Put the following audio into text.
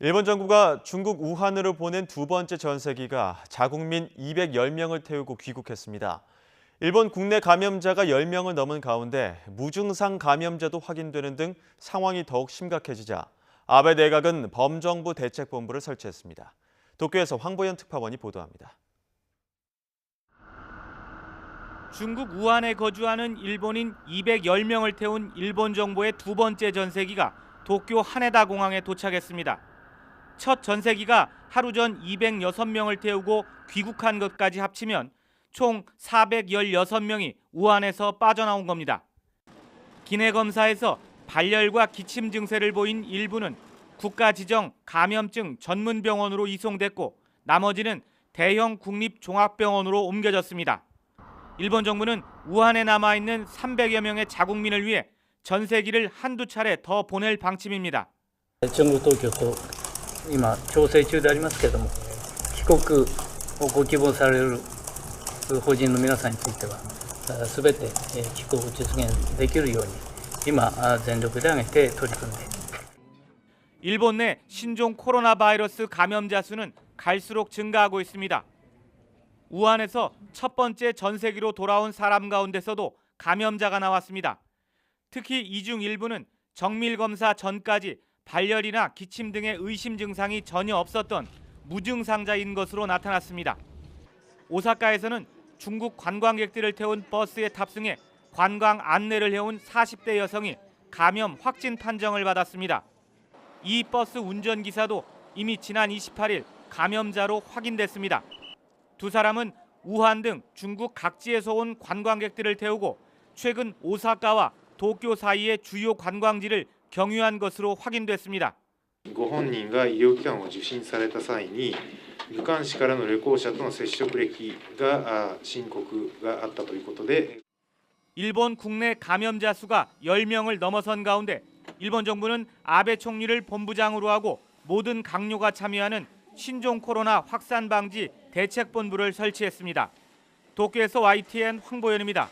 일본 정부가 중국 우한으로 보낸 두 번째 전세기가 자국민 210명을 태우고 귀국했습니다. 일본 국내 감염자가 10명을 넘은 가운데 무증상 감염자도 확인되는 등 상황이 더욱 심각해지자 아베 내각은 범정부 대책본부를 설치했습니다. 도쿄에서 황보연 특파원이 보도합니다. 중국 우한에 거주하는 일본인 210명을 태운 일본 정부의 두 번째 전세기가 도쿄 하네다 공항에 도착했습니다. 첫 전세기가 하루 전 206명을 태우고 귀국한 것까지 합치면 총 416명이 우한에서 빠져나온 겁니다. 기내 검사에서 발열과 기침 증세를 보인 일부는 국가 지정 감염증 전문 병원으로 이송됐고 나머지는 대형 국립종합병원으로 옮겨졌습니다. 일본 정부는 우한에 남아있는 300여 명의 자국민을 위해 전세기를 한두 차례 더 보낼 방침입니다. 中国当局と今調整中でありますけれども、帰国をご希望される邦人の皆さんについてはすべて帰国を実現できるように今全力で挙げて取り組んで。 일본 내 신종 코로나 바이러스 감염자 수는 갈수록 증가하고 있습니다. 우한에서 첫 번째 전세기로 돌아온 사람 가운데서도 감염자가 나왔습니다. 특히 이 중 일부는 정밀 검사 전까지 발열이나 기침 등의 의심 증상이 전혀 없었던 무증상자인 것으로 나타났습니다. 오사카에서는 중국 관광객들을 태운 버스에 탑승해 관광 안내를 해온 40대 여성이 감염 확진 판정을 받았습니다. 이 버스 운전기사도 이미 지난 28일 감염자로 확인됐습니다. 두 사람은 우한 등 중국 각지에서 온 관광객들을 태우고 최근 오사카와 도쿄 사이의 주요 관광지를 경유한 것으로 확인됐습니다. ご本人が医療機関を受診された際に武漢市からの旅行者との接触歴が申告があったということで 일본 국내 감염자 수가 10명을 넘어선 가운데 일본 정부는 아베 총리를 본부장으로 하고 모든 강요가 참여하는 신종 코로나 확산 방지 대책본부를 설치했습니다. 도쿄에서 YTN 황보연입니다.